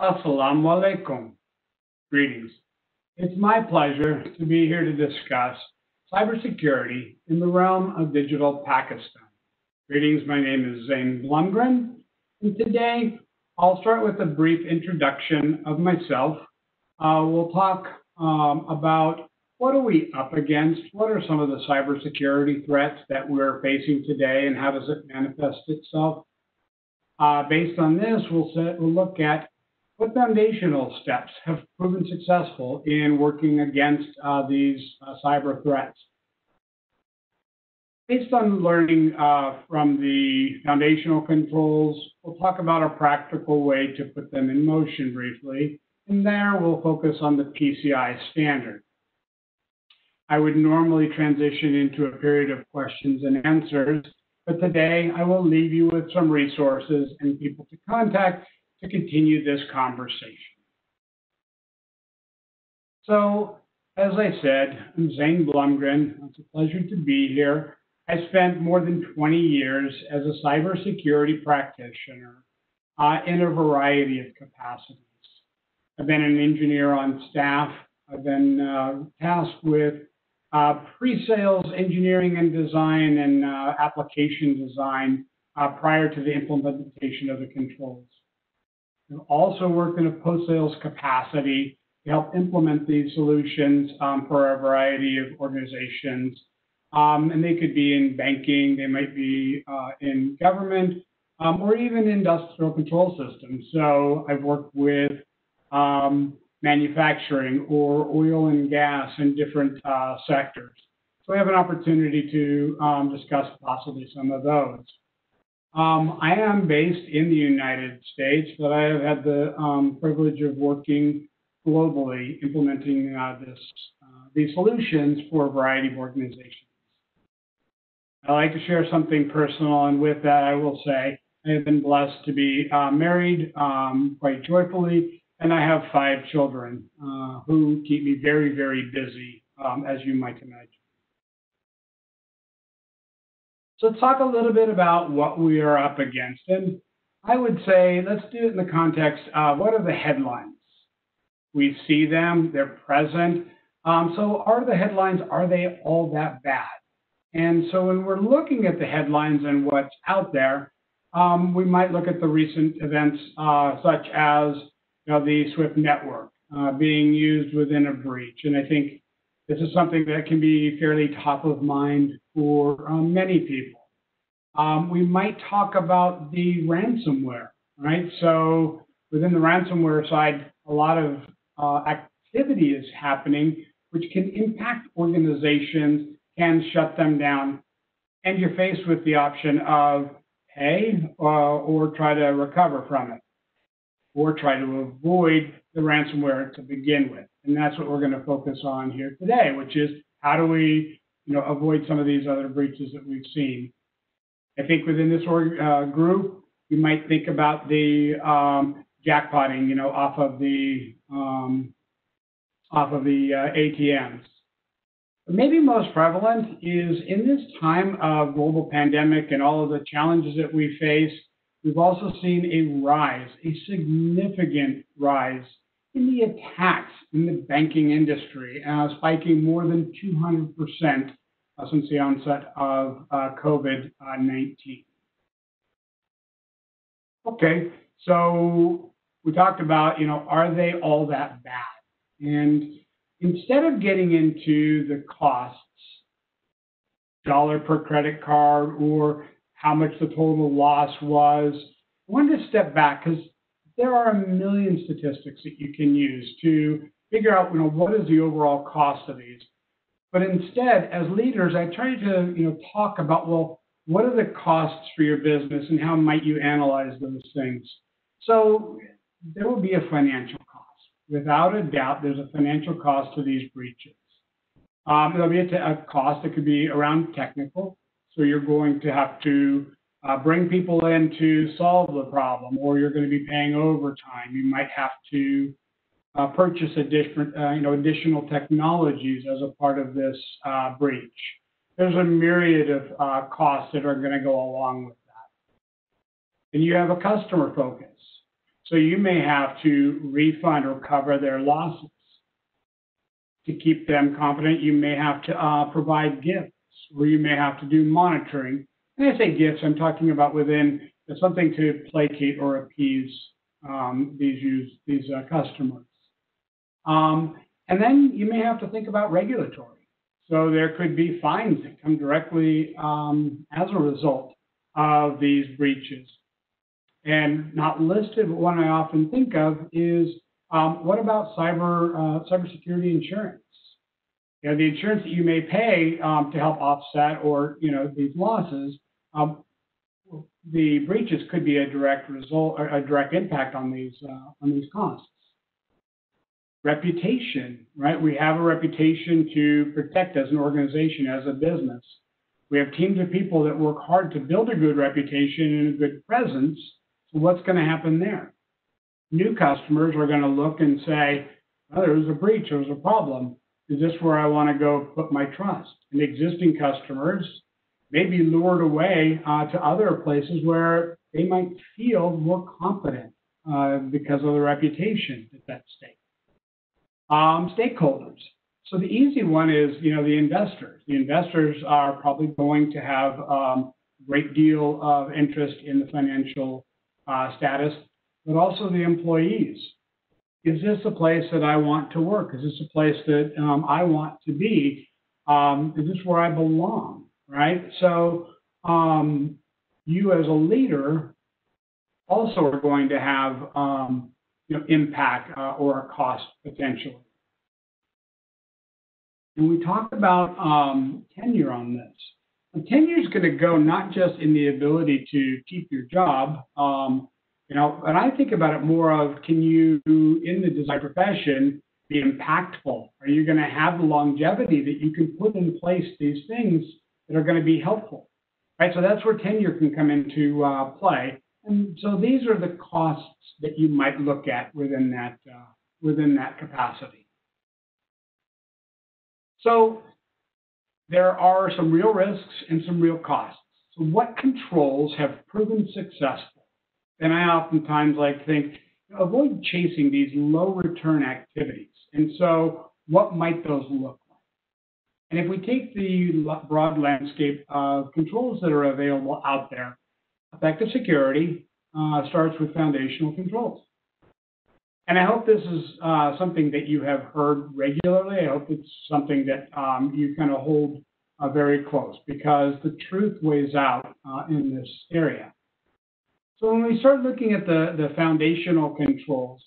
Assalamu alaikum. Greetings. It's my pleasure to be here to discuss cybersecurity in the realm of digital Pakistan. Greetings, my name is Zane Blomgren, and today I'll start with a brief introduction of myself. We'll talk about what are we up against, what are some of the cybersecurity threats that we're facing today, and how does it manifest itself. Based on this, we'll look at what foundational steps have proven successful in working against these cyber threats. Based on learning from the foundational controls, we'll talk about a practical way to put them in motion briefly, and there we'll focus on the PCI standard. I would normally transition into a period of questions and answers, but today I will leave you with some resources and people to contact to continue this conversation. So, as I said, I'm Zane Blomgren. It's a pleasure to be here. I spent more than 20 years as a cybersecurity practitioner in a variety of capacities. I've been an engineer on staff. I've been tasked with pre-sales engineering and design and application design prior to the implementation of the controls. I've also worked in a post-sales capacity to help implement these solutions for a variety of organizations. And they could be in banking, they might be in government, or even industrial control systems. So I've worked with manufacturing or oil and gas in different sectors. So we have an opportunity to discuss possibly some of those. I am based in the United States, but I have had the privilege of working globally, implementing these solutions for a variety of organizations. I like to share something personal, and with that, I will say I have been blessed to be married quite joyfully, and I have 5 children who keep me very, very busy, as you might imagine. So let's talk a little bit about what we are up against. And I would say let's do it in the context of what are the headlines? We see them, they're present. So are the headlines, are they all that bad? And so when we're looking at the headlines and what's out there, we might look at the recent events such as the SWIFT network being used within a breach. And I think this is something that can be fairly top of mind for many people. We might talk about the ransomware, right? So within the ransomware side, a lot of activity is happening, which can impact organizations, can shut them down, and you're faced with the option of pay or try to recover from it, or try to avoid the ransomware to begin with. And that's what we're going to focus on here today, which is how do we avoid some of these other breaches that we've seen. I think within this group, you might think about the jackpotting, off of the ATMs. But maybe most prevalent is in this time of global pandemic and all of the challenges that we face, we've also seen a rise, a significant rise in the attacks in the banking industry, spiking more than 200% since the onset of COVID-19. Okay, so we talked about, are they all that bad? And instead of getting into the costs, dollar per credit card, or how much the total loss was, I wanted to step back because there are a million statistics that you can use to figure out, what is the overall cost of these. But instead, as leaders, I try to, talk about, well, what are the costs for your business and how might you analyze those things? So there will be a financial cost. Without a doubt, there's a financial cost to these breaches. There'll be a cost that could be around technical. So you're going to have to bring people in to solve the problem, or you're going to be paying overtime. You might have to purchase additional technologies as a part of this breach. There's a myriad of costs that are going to go along with that. And you have a customer focus. So you may have to refund or cover their losses. To keep them confident, you may have to provide gifts, or you may have to do monitoring. When I say gifts, I'm talking about within something to placate or appease these customers. And then you may have to think about regulatory. So there could be fines that come directly as a result of these breaches. And not listed, but one I often think of is what about cybersecurity insurance? You know, the insurance that you may pay to help offset or these losses, the breaches could be a direct result or a direct impact on these costs. Reputation, right? We have a reputation to protect as an organization, as a business. We have teams of people that work hard to build a good reputation and a good presence. So what's going to happen there? New customers are going to look and say, oh, there was a breach, there was a problem. Is this where I want to go put my trust? And existing customers may be lured away to other places where they might feel more confident because of the reputation that's at stake. Stakeholders. So the easy one is, the investors. The investors are probably going to have a great deal of interest in the financial status, but also the employees. Is this a place that I want to work? Is this a place that I want to be? Is this where I belong, right? So you as a leader also are going to have impact or a cost potentially. And we talked about tenure on this. And tenure is going to go not just in the ability to keep your job, and I think about it more of, can you, in the design profession, be impactful? Are you going to have the longevity that you can put in place these things that are going to be helpful, right? So that's where tenure can come into play. And so these are the costs that you might look at within that capacity. So there are some real risks and some real costs. So what controls have proven successful? And I oftentimes think, avoid chasing these low return activities. And so what might those look like? And if we take the broad landscape of controls that are available out there, effective security starts with foundational controls. And I hope this is something that you have heard regularly. I hope it's something that you kind of hold very close, because the truth weighs out in this area. So when we start looking at the foundational controls,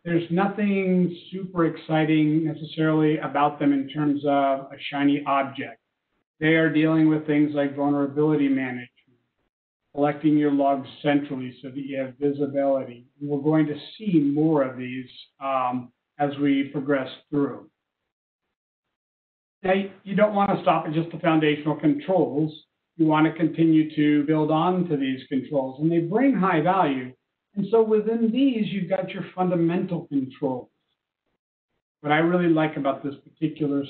there's nothing super exciting necessarily about them in terms of a shiny object. They are dealing with things like vulnerability management, collecting your logs centrally so that you have visibility. And we're going to see more of these as we progress through. Now, you don't want to stop at just the foundational controls. You want to continue to build on to these controls, and they bring high value. And so within these, you've got your fundamental controls. What I really like about this particular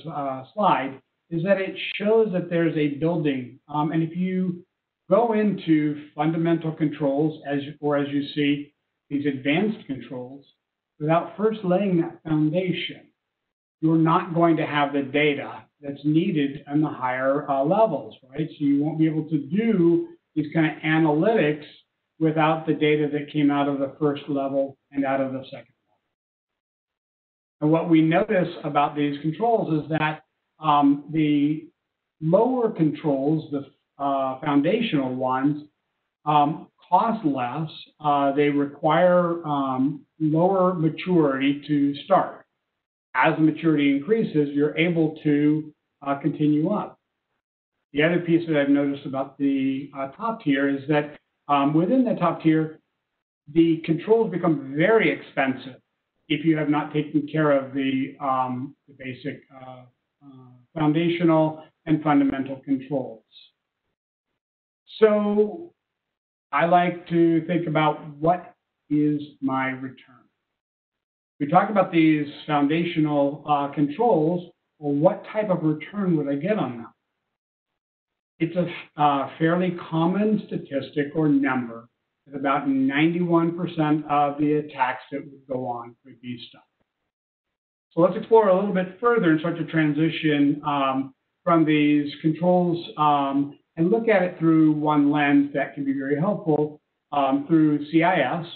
slide is that it shows that there's a building. And if you go into fundamental controls, as you see, these advanced controls, without first laying that foundation, you're not going to have the data that's needed on the higher levels, right? So you won't be able to do these kind of analytics without the data that came out of the first level and out of the second level. And what we notice about these controls is that the lower controls, the foundational ones, cost less. They require lower maturity to start. As the maturity increases, you're able to continue up. The other piece that I've noticed about the top tier is that within the top tier, the controls become very expensive if you have not taken care of the basic foundational and fundamental controls. So I like to think about, what is my return? We talk about these foundational controls. Well, what type of return would I get on them? It's a fairly common statistic or number that about 91% of the attacks that would go on would be stuff. So let's explore a little bit further and start to transition from these controls and look at it through one lens that can be very helpful through CIS,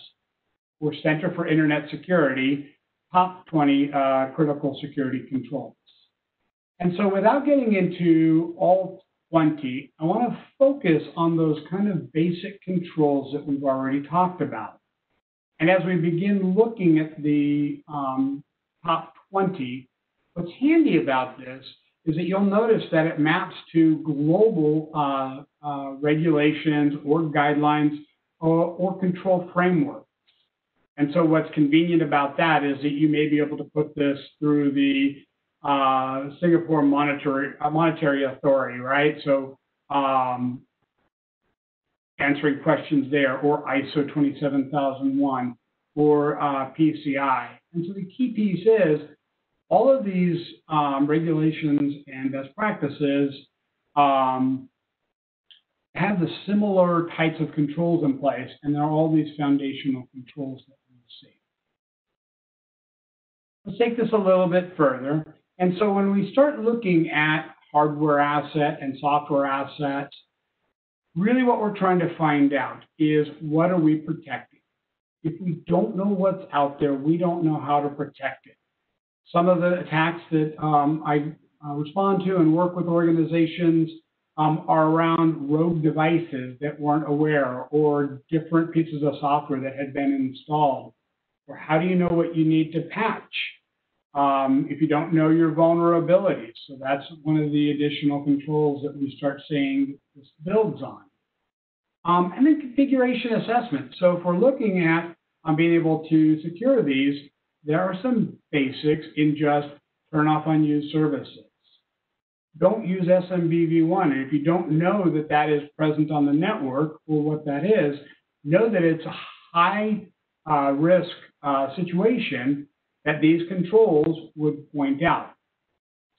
or Center for Internet Security, top 20 critical security controls. And so without getting into all 20, I want to focus on those kind of basic controls that we've already talked about. And as we begin looking at the top 20, what's handy about this is that you'll notice that it maps to global regulations or guidelines or control frameworks. And so what's convenient about that is that you may be able to put this through the Singapore Monetary Authority, right? So answering questions there, or ISO 27001, or PCI. And so the key piece is all of these regulations and best practices have the similar types of controls in place, and there are all these foundational controls that we see. Let's take this a little bit further. And so when we start looking at hardware asset and software assets, really what we're trying to find out is, what are we protecting? If we don't know what's out there, we don't know how to protect it. Some of the attacks that I respond to and work with organizations are around rogue devices that weren't aware, or different pieces of software that had been installed. Or how do you know what you need to patch if you don't know your vulnerabilities? So that's one of the additional controls that we start seeing this builds on. And then configuration assessment. So if we're looking at being able to secure these, there are some basics in just turn off unused services. Don't use SMBv1. And if you don't know that that is present on the network, or what that is, know that it's a high risk situation that these controls would point out.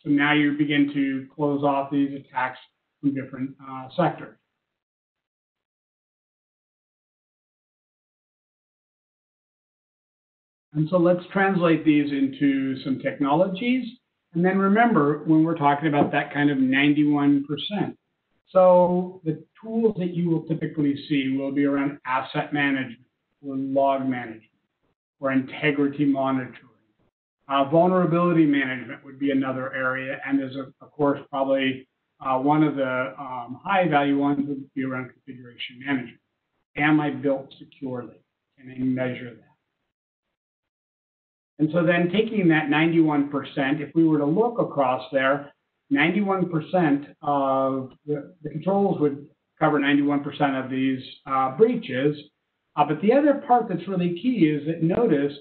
So now you begin to close off these attacks from different sectors. And so let's translate these into some technologies. And then remember, when we're talking about that kind of 91%, so the tools that you will typically see will be around asset management, or log management, or integrity monitoring. Vulnerability management would be another area, and is, of course, probably one of the high value ones would be around configuration management. Am I built securely? Can I measure that? And so then taking that 91%, if we were to look across there, 91% of the controls would cover 91% of these breaches. But the other part that's really key is that, notice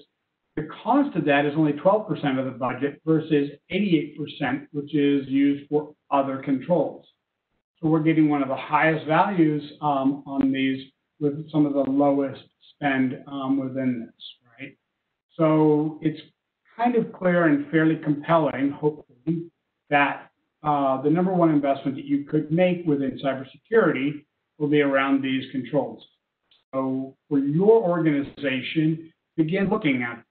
the cost of that is only 12% of the budget versus 88%, which is used for other controls. So we're getting one of the highest values on these with some of the lowest spend within this, right? So it's kind of clear and fairly compelling, hopefully, that the number one investment that you could make within cybersecurity will be around these controls. So for your organization, begin looking at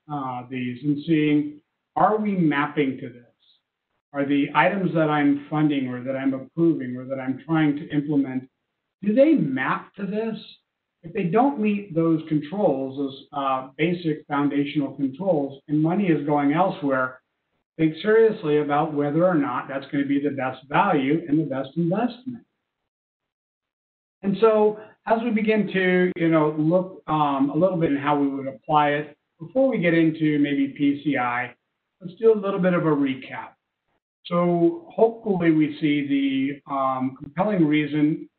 these and seeing, are we mapping to this? Are the items that I'm funding, or that I'm approving, or that I'm trying to implement, do they map to this? If they don't meet those controls, those basic foundational controls, and money is going elsewhere, think seriously about whether or not that's going to be the best value and the best investment. And so as we begin to look a little bit in how we would apply it, before we get into maybe PCI, let's do a little bit of a recap. So hopefully we see the compelling reason,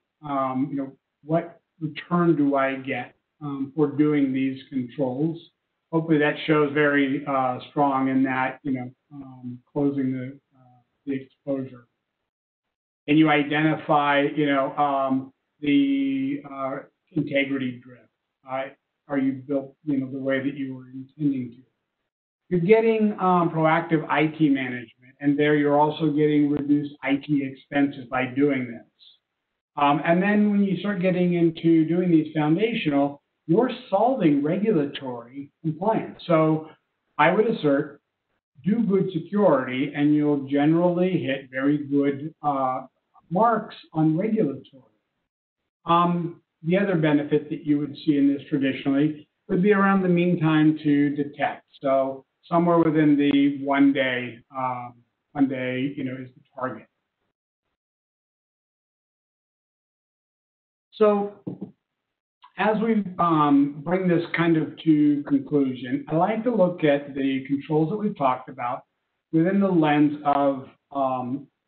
what return do I get for doing these controls? Hopefully that shows very strong in that, closing the exposure. And you identify, the integrity drift. Are you built, the way that you were intending to? You're getting proactive IT management, and there you're also getting reduced IT expenses by doing this. And then when you start getting into doing these foundational, you're solving regulatory compliance. So I would assert, do good security, and you'll generally hit very good marks on regulatory. The other benefit that you would see in this traditionally would be around the mean time to detect. So somewhere within the 1 day, is the target. So as we bring this kind of to conclusion, I like to look at the controls that we've talked about within the lens of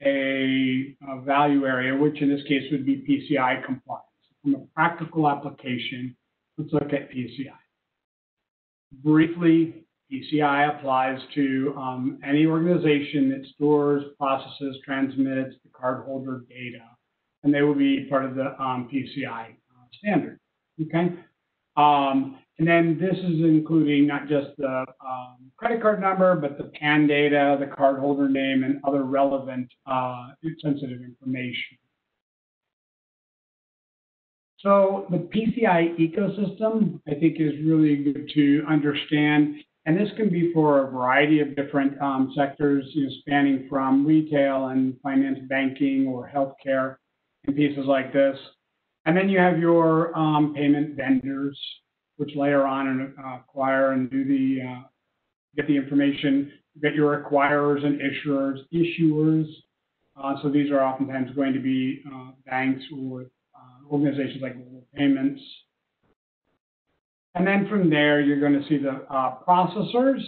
a value area, which in this case would be PCI compliance. From a practical application, let's look at PCI. Briefly, PCI applies to any organization that stores, processes, transmits the cardholder data, and they will be part of the PCI standard. Okay. And then this is including not just the credit card number, but the PAN data, the cardholder name, and other relevant sensitive information. So the PCI ecosystem, I think, is really good to understand. And this can be for a variety of different sectors, spanning from retail and finance, banking, or healthcare, and pieces like this. And then you have your payment vendors, which layer on and acquire and do get the information. You get your acquirers and issuers. So these are oftentimes going to be banks or organizations like Global Payments. And then from there, you're going to see the processors.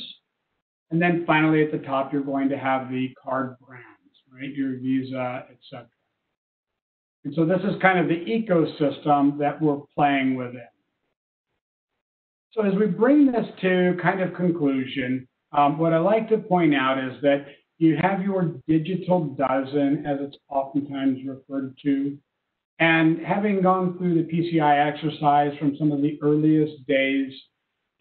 And then finally, at the top, you're going to have the card brands, right? Your Visa, et cetera. And so this is kind of the ecosystem that we're playing within. So as we bring this to kind of conclusion, what I like to point out is that you have your digital dozen, as it's oftentimes referred to. And having gone through the PCI exercise from some of the earliest days,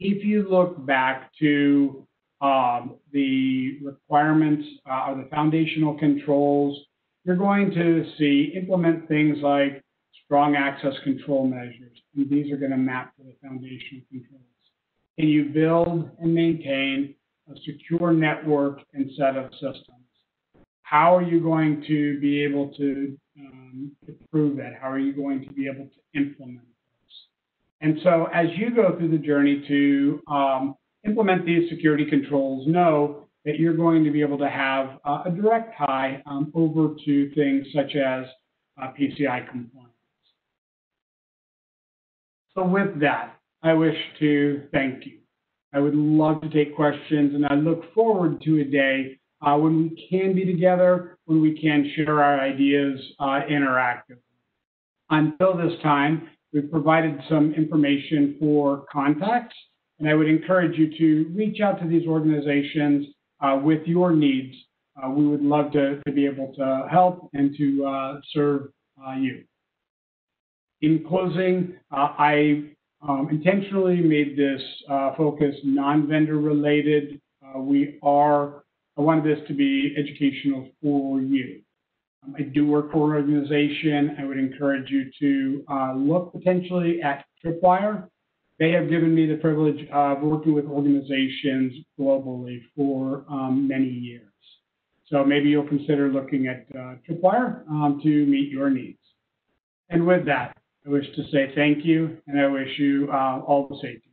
if you look back to the requirements or the foundational controls, you're going to see implement things like strong access control measures. And these are going to map to the foundational controls. Can you build and maintain a secure network and set of systems? How are you going to be able to prove that? How are you going to be able to implement those? And so as you go through the journey to implement these security controls, know that you're going to be able to have a direct tie over to things such as PCI compliance. So with that, I wish to thank you. I would love to take questions, and I look forward to a day when we can be together, when we can share our ideas interactively. Until this time, we've provided some information for contacts, and I would encourage you to reach out to these organizations with your needs. We would love to be able to help and to serve you. In closing, I intentionally made this focus non-vendor related. I wanted this to be educational for you. I do work for an organization. I would encourage you to look potentially at Tripwire. They have given me the privilege of working with organizations globally for many years. So maybe you'll consider looking at Tripwire to meet your needs. And with that, I wish to say thank you, and I wish you all the safety.